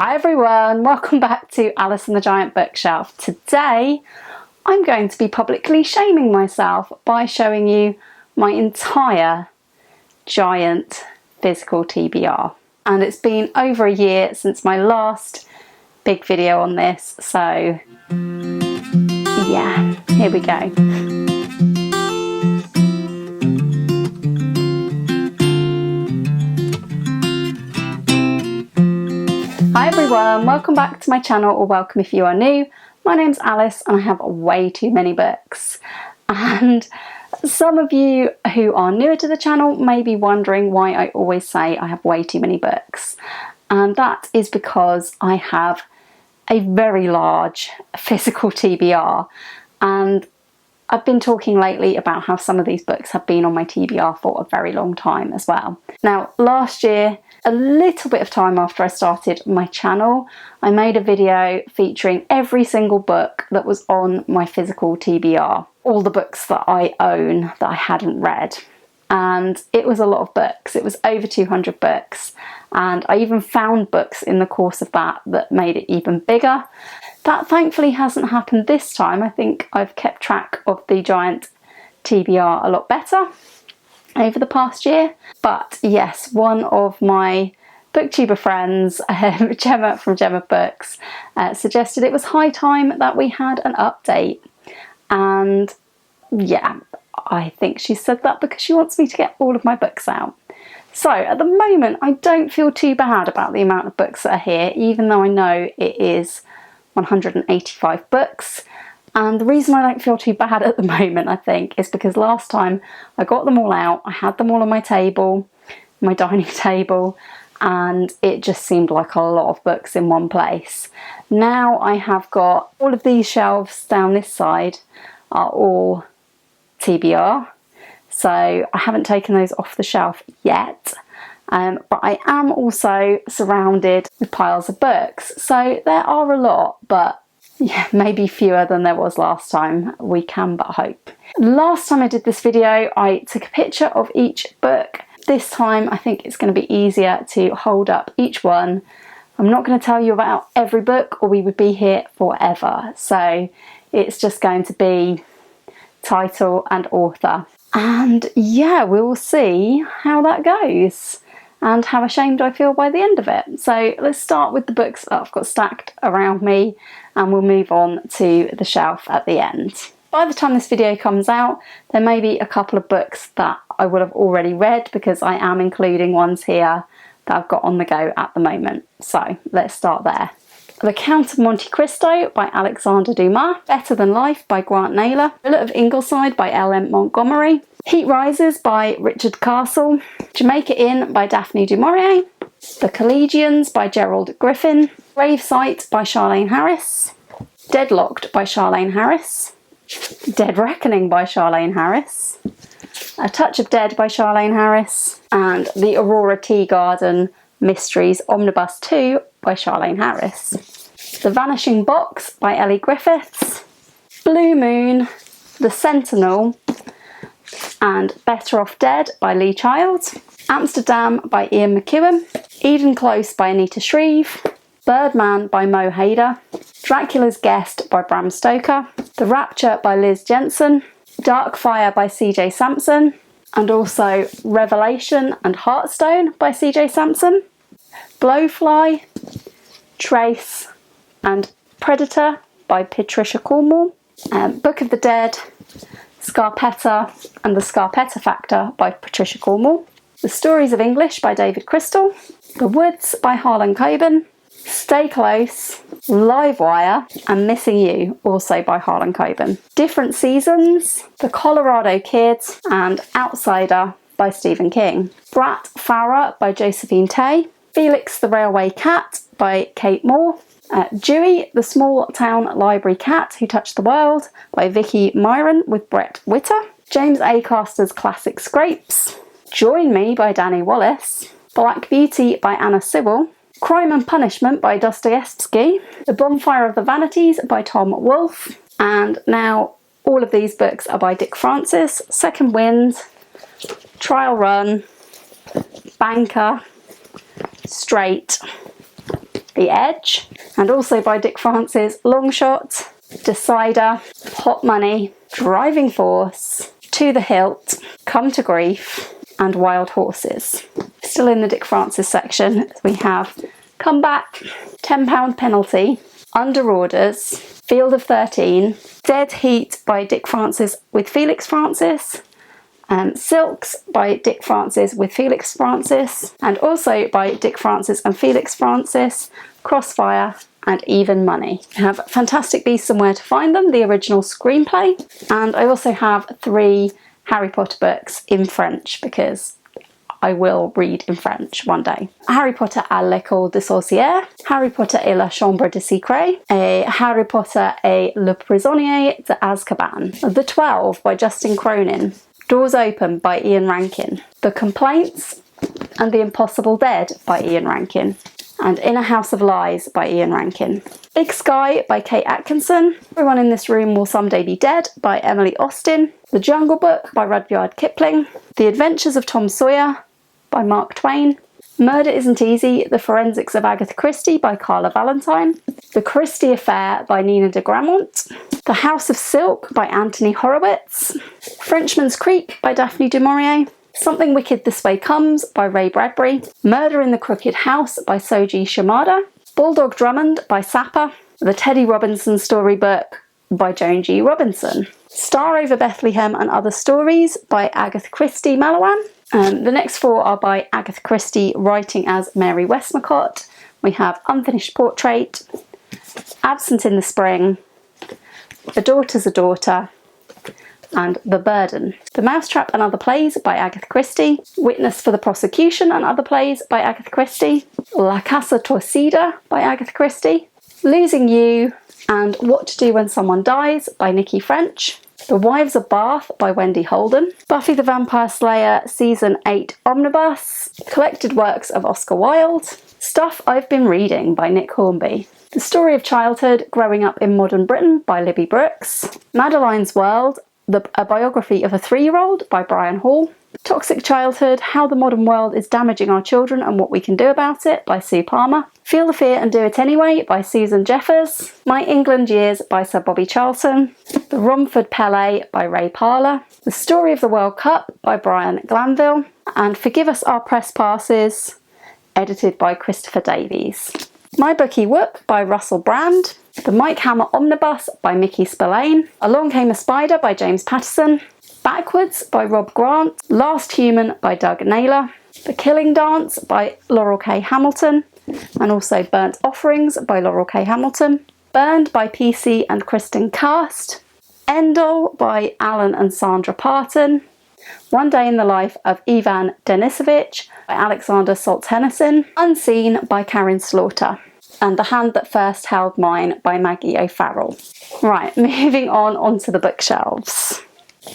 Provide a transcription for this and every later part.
Hi everyone, welcome back to Alice and the Giant Bookshelf. Today I'm going to be publicly shaming myself by showing you my entire Giant Physical TBR. And it's been over a year since my last big video on this, so yeah, here we go. Hi everyone, welcome back to my channel, or welcome if you are new. My name's Alice and I have way too many books. And some of you who are newer to the channel may be wondering why I always say I have way too many books. And that is because I have a very large physical TBR. And I've been talking lately about how some of these books have been on my TBR for a very long time as well. Now, last year, a little bit of time after I started my channel, I made a video featuring every single book that was on my physical TBR. All the books that I own that I hadn't read. And it was a lot of books. It was over 200 books. And I even found books in the course of that made it even bigger. That thankfully hasn't happened this time. I think I've kept track of the Giant TBR a lot better over the past year. But yes, one of my Booktuber friends, Gemma from Gemma Books, suggested it was high time that we had an update. And yeah, I think she said that because she wants me to get all of my books out. So at the moment, I don't feel too bad about the amount of books that are here, even though I know it is 185 books. And the reason I don't feel too bad at the moment, I think, is because last time I got them all out, I had them all on my table, my dining table, and it just seemed like a lot of books in one place. Now I have got all of these shelves down this side are all TBR. So I haven't taken those off the shelf yet, but I am also surrounded with piles of books. So there are a lot, but yeah, maybe fewer than there was last time. We can but hope. Last time I did this video, I took a picture of each book. This time I think it's going to be easier to hold up each one. I'm not going to tell you about every book or we would be here forever. So it's just going to be title and author. And yeah, we will see how that goes and how ashamed I feel by the end of it. So let's start with the books that I've got stacked around me and we'll move on to the shelf at the end. By the time this video comes out, there may be a couple of books that I would have already read because I am including ones here that I've got on the go at the moment. So let's start there. The Count of Monte Cristo by Alexander Dumas, Better Than Life by Grant Naylor, Villa of Ingleside by L.M. Montgomery, Heat Rises by Richard Castle, Jamaica Inn by Daphne du Maurier, The Collegians by Gerald Griffin, Gravesite by Charlaine Harris, Deadlocked by Charlaine Harris, Dead Reckoning by Charlaine Harris, A Touch of Dead by Charlaine Harris, and The Aurora Tea Garden Mysteries Omnibus 2 by Charlaine Harris. The Vanishing Box by Ellie Griffiths, Blue Moon, The Sentinel, and Better Off Dead by Lee Child, Amsterdam by Ian McEwan, Eden Close by Anita Shreve, Birdman by Mo Hader, Dracula's Guest by Bram Stoker, The Rapture by Liz Jensen, Dark Fire by CJ Sampson, and also Revelation and Heartstone by CJ Sampson, Blowfly, Trace, and Predator by Patricia Cornwall, Book of the Dead, Scarpetta and the Scarpetta Factor by Patricia Cornwall, The Stories of English by David Crystal, The Woods by Harlan Coben, Stay Close, Livewire, and Missing You, also by Harlan Coben. Different Seasons, The Colorado Kid, and Outsider by Stephen King. Brat Farah by Josephine Tay, Felix the Railway Cat by Kate Moore, Dewey, the Small Town Library Cat Who Touched the World by Vicky Myron with Brett Witter, James Acaster's Classic Scrapes, Join Me by Danny Wallace, Black Beauty by Anna Sewell, Crime and Punishment by Dostoevsky, The Bonfire of the Vanities by Tom Wolfe, and now all of these books are by Dick Francis, Second Wind, Trial Run, Banker, Straight, The Edge, and also by Dick Francis, Long Shot, Decider, Hot Money, Driving Force, To the Hilt, Come to Grief, and Wild Horses. Still in the Dick Francis section, we have Come Back, £10 Penalty, Under Orders, Field of 13, Dead Heat by Dick Francis with Felix Francis, Silks by Dick Francis with Felix Francis, and also by Dick Francis and Felix Francis, Crossfire, and Even Money. I have Fantastic Beasts and Where to Find Them, the original screenplay, and I also have 3 Harry Potter books in French because I will read in French one day. Harry Potter à l'école des sorcières, Harry Potter et la chambre de secret, et Harry Potter et le prisonnier de Azkaban. The 12 by Justin Cronin, Doors Open by Ian Rankin, The Complaints and The Impossible Dead by Ian Rankin, and In a House of Lies by Ian Rankin. Big Sky by Kate Atkinson, Everyone in This Room Will Someday Be Dead by Emily Austin, The Jungle Book by Rudyard Kipling, The Adventures of Tom Sawyer by Mark Twain, Murder Isn't Easy, The Forensics of Agatha Christie by Carla Valentine, The Christie Affair by Nina de Gramont, The House of Silk by Anthony Horowitz, Frenchman's Creek by Daphne du Maurier, Something Wicked This Way Comes by Ray Bradbury, Murder in the Crooked House by Soji Shimada, Bulldog Drummond by Sapper, The Teddy Robinson Storybook by Joan G. Robinson, Star Over Bethlehem and Other Stories by Agatha Christie Malawan. The next 4 are by Agatha Christie writing as Mary Westmacott. We have Unfinished Portrait, Absent in the Spring, A Daughter's a Daughter, and The Burden. The Mousetrap and Other Plays by Agatha Christie, Witness for the Prosecution and Other Plays by Agatha Christie, La Casa Torcida by Agatha Christie, Losing You, and What to Do When Someone Dies by Nikki French, The Wives of Bath by Wendy Holden, Buffy the Vampire Slayer Season 8 Omnibus, Collected Works of Oscar Wilde, Stuff I've Been Reading by Nick Hornby, The Story of Childhood Growing Up in Modern Britain by Libby Brooks, Madeline's World, a biography of a 3-year-old by Brian Hall, Toxic Childhood, How the Modern World is Damaging Our Children and What We Can Do About It by Sue Palmer, Feel the Fear and Do It Anyway by Susan Jeffers, My England Years by Sir Bobby Charlton, The Romford Pele by Ray Parler, The Story of the World Cup by Brian Glanville, and Forgive Us Our Press Passes, edited by Christopher Davies. My Bookie Whoop by Russell Brand, The Mike Hammer Omnibus by Mickey Spillane, Along Came a Spider by James Patterson, Backwards by Rob Grant, Last Human by Doug Naylor, The Killing Dance by Laurel K. Hamilton, and also Burnt Offerings by Laurel K. Hamilton, Burned by PC and Kristen Cast, Endel by Alan and Sandra Parton, One Day in the Life of Ivan Denisovich by Alexander Solzhenitsyn, Unseen by Karen Slaughter, and The Hand That First Held Mine by Maggie O'Farrell. Right, moving on onto the bookshelves.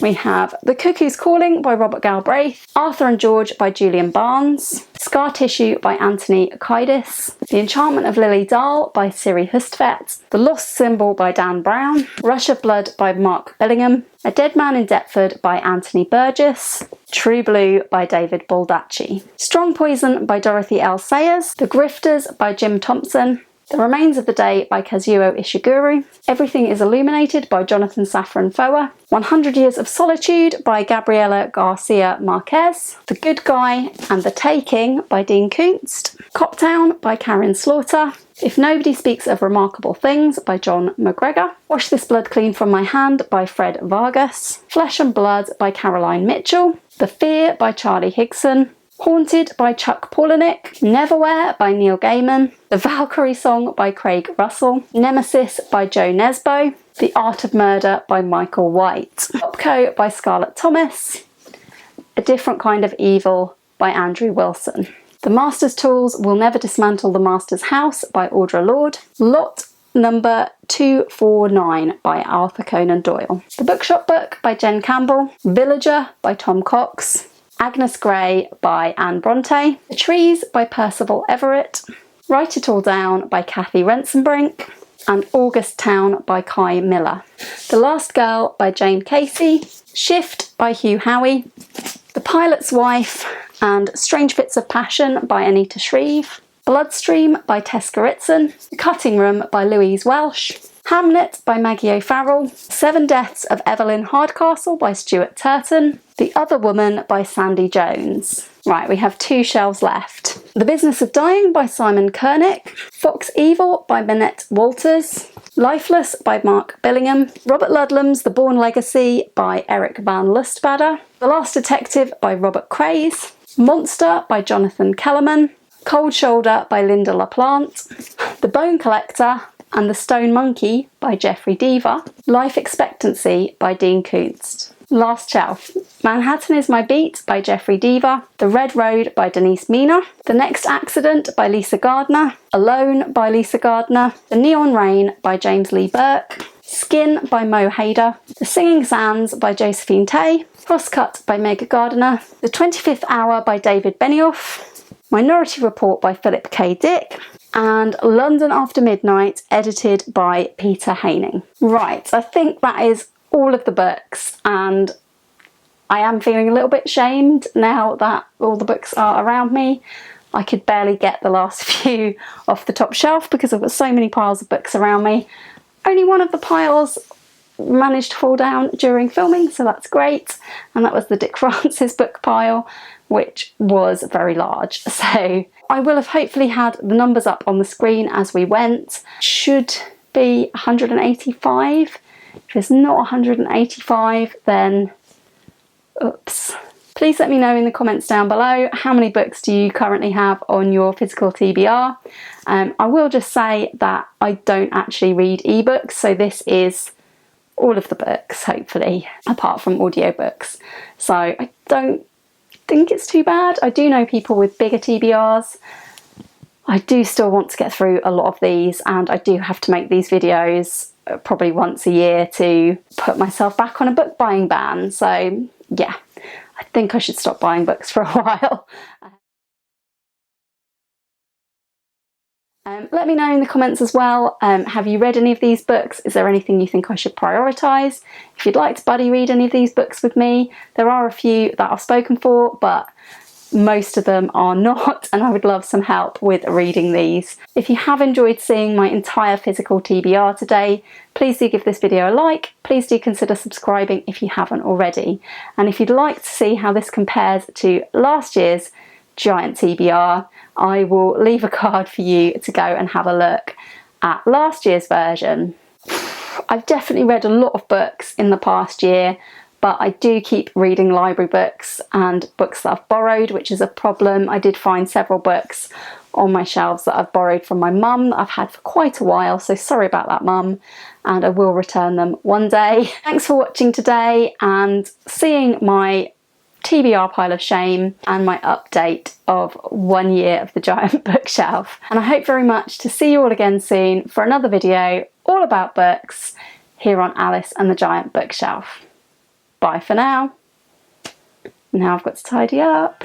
We have The Cuckoo's Calling by Robert Galbraith, Arthur and George by Julian Barnes, Scar Tissue by Anthony Kiedis, The Enchantment of Lily Dahl by Siri Hustvedt, The Lost Symbol by Dan Brown, Rush of Blood by Mark Bellingham, A Dead Man in Deptford by Anthony Burgess, True Blue by David Baldacci, Strong Poison by Dorothy L. Sayers, The Grifters by Jim Thompson, The Remains of the Day by Kazuo Ishiguro, Everything is Illuminated by Jonathan Safran Foer, 100 Years of Solitude by Gabriela Garcia Marquez, The Good Guy and the Taking by Dean Koontz, Coptown by Karen Slaughter, If Nobody Speaks of Remarkable Things by John McGregor, Wash This Blood Clean From My Hand by Fred Vargas, Flesh and Blood by Caroline Mitchell, The Fear by Charlie Higson, Haunted by Chuck Palahniuk, Neverwhere by Neil Gaiman, The Valkyrie Song by Craig Russell, Nemesis by Joe Nesbo, The Art of Murder by Michael White, Opco by Scarlett Thomas, A Different Kind of Evil by Andrew Wilson, The Master's Tools Will Never Dismantle the Master's House by Audra Lorde, Lot Number 249 by Arthur Conan Doyle, The Bookshop Book by Jen Campbell, Villager by Tom Cox, Agnes Grey by Anne Bronte, The Trees by Percival Everett, Write It All Down by Kathy Rensenbrink, and August Town by Kai Miller, The Last Girl by Jane Casey, Shift by Hugh Howey, The Pilot's Wife and Strange Fits of Passion by Anita Shreve, Bloodstream by Tess Gerritsen, The Cutting Room by Louise Welsh, Hamnet by Maggie O'Farrell, Seven Deaths of Evelyn Hardcastle by Stuart Turton, The Other Woman by Sandy Jones. Right, we have 2 shelves left. The Business of Dying by Simon Kernick, Fox Evil by Minette Walters, Lifeless by Mark Billingham, Robert Ludlum's The Bourne Legacy by Eric van Lustbader, The Last Detective by Robert Craze, Monster by Jonathan Kellerman, Cold Shoulder by Linda LaPlante, The Bone Collector and The Stone Monkey by Jeffrey Deaver, Life Expectancy by Dean Kunst. Last shelf. Manhattan is My Beat by Jeffrey Deaver, The Red Road by Denise Mina, The Next Accident by Lisa Gardner, Alone by Lisa Gardner, The Neon Rain by James Lee Burke, Skin by Mo Hader, The Singing Sands by Josephine Tay, Crosscut by Meg Gardiner, The 25th Hour by David Benioff, Minority Report by Philip K. Dick, and London After Midnight, edited by Peter Haining. Right, I think that is all of the books, and I am feeling a little bit shamed now that all the books are around me. I could barely get the last few off the top shelf because I've got so many piles of books around me. Only one of the piles managed to fall down during filming, so that's great, and that was the Dick Francis book pile, which was very large. So I will have hopefully had the numbers up on the screen as we went. Should be 185. If it's not 185, then oops. Please let me know in the comments down below, how many books do you currently have on your physical TBR? I will just say that I don't actually read ebooks, so this is all of the books, hopefully, apart from audiobooks. So I don't think it's too bad. I do know people with bigger TBRs. I do still want to get through a lot of these, and I do have to make these videos probably once a year to put myself back on a book buying ban. So yeah, I think I should stop buying books for a while. Let me know in the comments as well, have you read any of these books? Is there anything you think I should prioritise? If you'd like to buddy read any of these books with me, there are a few that I've spoken for, but most of them are not, and I would love some help with reading these. If you have enjoyed seeing my entire physical TBR today, please do give this video a like. Please do consider subscribing if you haven't already. And if you'd like to see how this compares to last year's Giant TBR, I will leave a card for you to go and have a look at last year's version. I've definitely read a lot of books in the past year, but I do keep reading library books and books that I've borrowed, which is a problem. I did find several books on my shelves that I've borrowed from my mum that I've had for quite a while, so sorry about that, mum, and I will return them one day. Thanks for watching today and seeing my TBR pile of shame and my update of 1 year of the Giant bookshelf. And I hope very much to see you all again soon for another video all about books here on Alice and the Giant Bookshelf. Bye for now. Now I've got to tidy up.